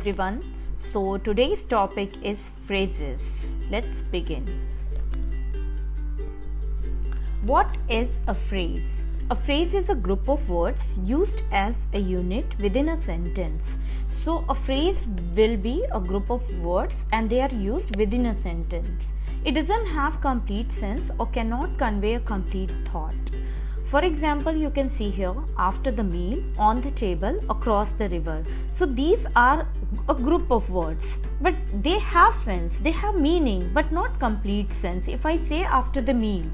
everyone. So today's topic is phrases. Let's begin. What is a phrase? A phrase is a group of words used as a unit within a sentence. So a phrase will be a group of words and they are used within a sentence. It doesn't have complete sense or cannot convey a complete thought. For example, you can see here after the meal, on the table, across the river. So these are a group of words, but they have sense, they have meaning, but not complete sense. If I say after the meal,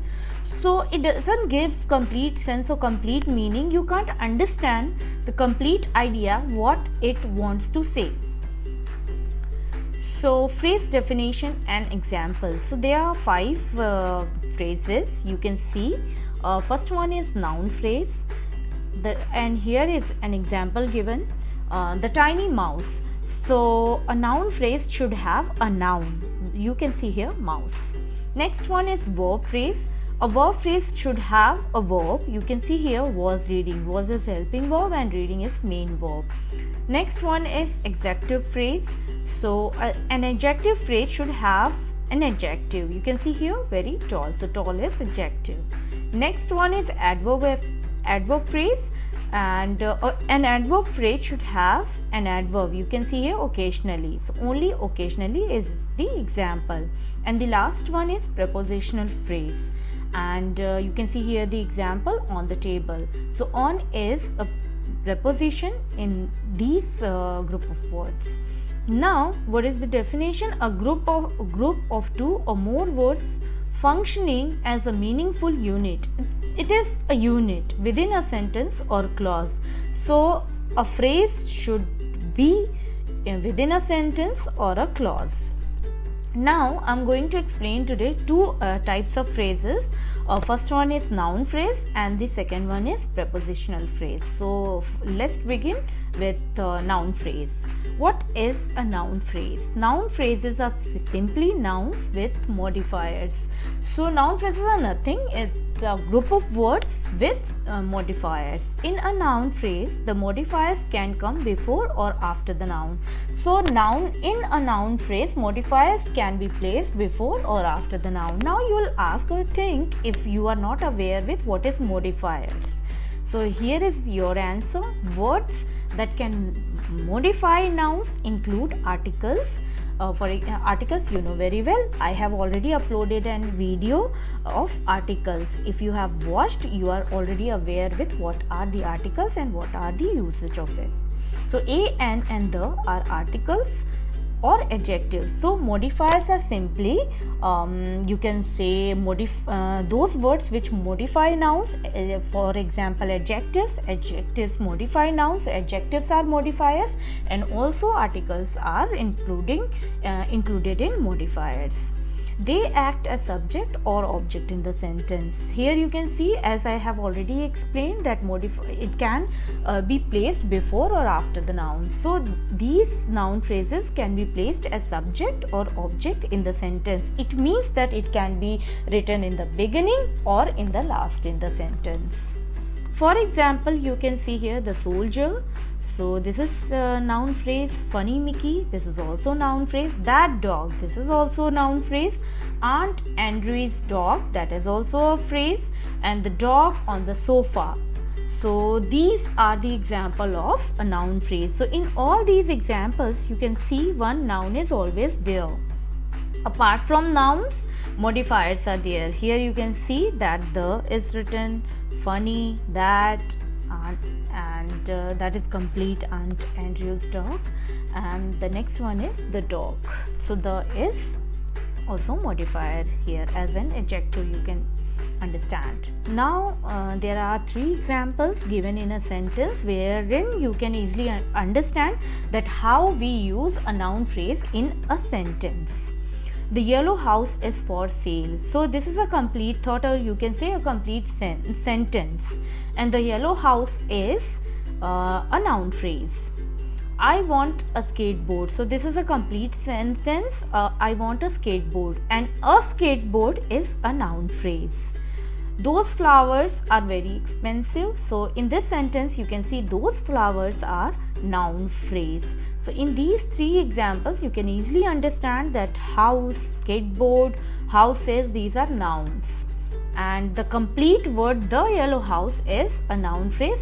so it doesn't give complete sense or complete meaning. You can't understand the complete idea what it wants to say. So phrase definition and examples. So there are 5 phrases you can see. First one is noun phrase, and here is an example given, the tiny mouse. So a noun phrase should have a noun. You can see here mouse. Next one is verb phrase. A verb phrase should have a verb. You can see here was reading. Was is helping verb and reading is main verb. Next one is adjective phrase. So an adjective phrase should have an adjective. You can see here very tall. So tall is adjective. Next one is adverb phrase, and an adverb phrase should have an adverb. You can see here occasionally. So only occasionally is the example. And the last one is prepositional phrase, and you can see here the example on the table. So on is a preposition in these group of words. Now what is the definition? A group of 2 or more words functioning as a meaningful unit. It is a unit within a sentence or clause. So a phrase should be within a sentence or a clause. Now I'm going to explain today 2 types of phrases. First one is noun phrase and the second one is prepositional phrase. So let's begin with noun phrase. What is a noun phrase? Noun phrases are simply nouns with modifiers. So noun phrases are nothing. It's a group of words with modifiers. In a noun phrase, the modifiers can come before or after the noun. So in a noun phrase, modifiers can be placed before or after the noun. Now you will ask or think if you are not aware with what is modifiers. So here is your answer. Words that can modify nouns include articles. For articles, you know very well. I have already uploaded a video of articles. If you have watched, you are already aware with what are the articles and what are the usage of it. So a, an and the are articles or adjectives. So modifiers are simply you can say those words which modify nouns. For example, adjectives modify nouns. Adjectives are modifiers, and also articles are included in modifiers. They act as subject or object in the sentence. Here you can see, as I have already explained, that it can be placed before or after the noun. So these noun phrases can be placed as subject or object in the sentence. It means that it can be written in the beginning or in the last in the sentence. For example, you can see here the soldier. So this is noun phrase. Funny Mickey, this is also noun phrase. That dog, this is also noun phrase. Aunt Andrew's dog, that is also a phrase. And the dog on the sofa. So these are the example of a noun phrase. So in all these examples, you can see one noun is always there. Apart from nouns, modifiers are there. Here you can see that the is written, funny, that, and that is complete Aunt Andrew's dog, and the next one is the dog. So the is also modifier here as an adjective, you can understand. Now there are 3 examples given in a sentence wherein you can easily understand that how we use a noun phrase in a sentence. The yellow house is for sale. So this is a complete thought, or you can say a complete sentence, and the yellow house is a noun phrase. I want a skateboard. So this is a complete sentence. I want a skateboard, and a skateboard is a noun phrase. those flowers are very expensive. So in this sentence you can see those flowers are noun phrase. So in these three examples you can easily understand that house, skateboard, houses, these are nouns, and the complete word the yellow house is a noun phrase,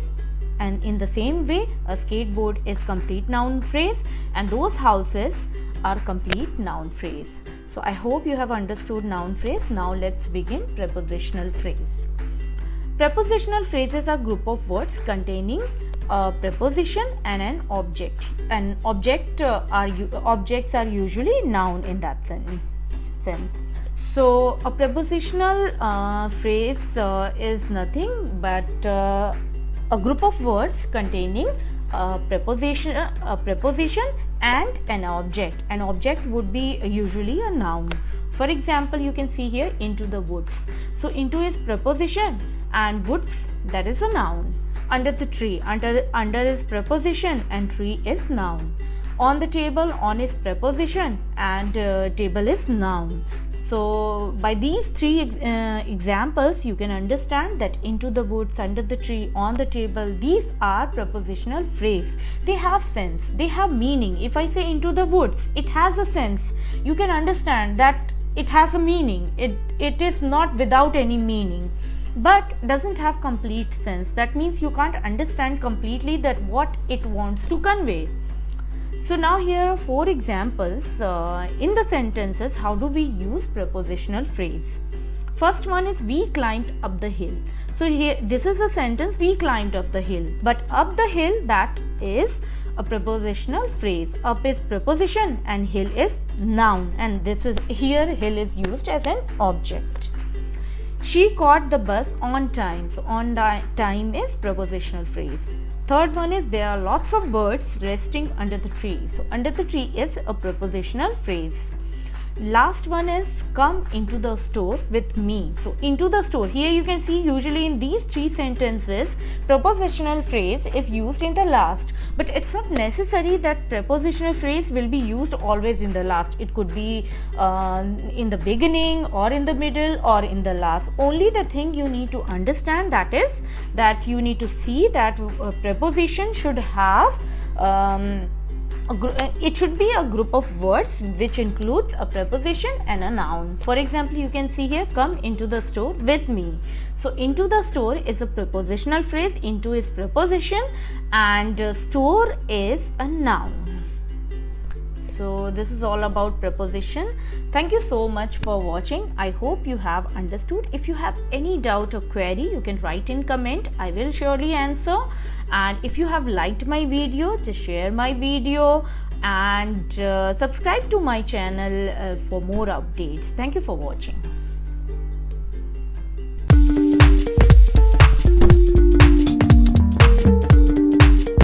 and in the same way a skateboard is complete noun phrase and those houses are complete noun phrase. So I hope you have understood noun phrase. Now let's begin prepositional phrase. Prepositional phrases are group of words containing a preposition and an object. Objects are usually noun in that sense. So a prepositional phrase is nothing but a group of words containing a preposition and an object. An object would be usually a noun. For example, you can see here into the woods. So into is preposition and woods, that is a noun. Under the tree, under is preposition and tree is noun. On the table, on is preposition and table is noun. So by these three examples you can understand that into the woods, under the tree, on the table, these are prepositional phrase. They have sense, they have meaning. If I say into the woods, it has a sense. You can understand that it has a meaning. It is not without any meaning, but doesn't have complete sense. That means you can't understand completely that what it wants to convey. So now here are 4 examples in the sentences. How do we use prepositional phrase? First one is we climbed up the hill. So here this is a sentence, we climbed up the hill, but up the hill, that is a prepositional phrase. Up is preposition and hill is noun, and this is here hill is used as an object. She caught the bus on time. So on time is prepositional phrase. Third one is there are lots of birds resting under the tree. So under the tree is a prepositional phrase. Last one is come into the store with me. So into the store, here you can see usually in these 3 sentences prepositional phrase is used in the last, but it's not necessary that prepositional phrase will be used always in the last. It could be in the beginning or in the middle or in the last. Only the thing you need to understand that is that you need to see that a preposition should have it should be a group of words which includes a preposition and a noun. For example, you can see here come into the store with me. So into the store is a prepositional phrase, into is preposition and store is a noun. So this is all about preposition. Thank you so much for watching. I hope you have understood. If you have any doubt or query, you can write in comment. I will surely answer. And if you have liked my video, just share my video and subscribe to my channel for more updates. Thank you for watching.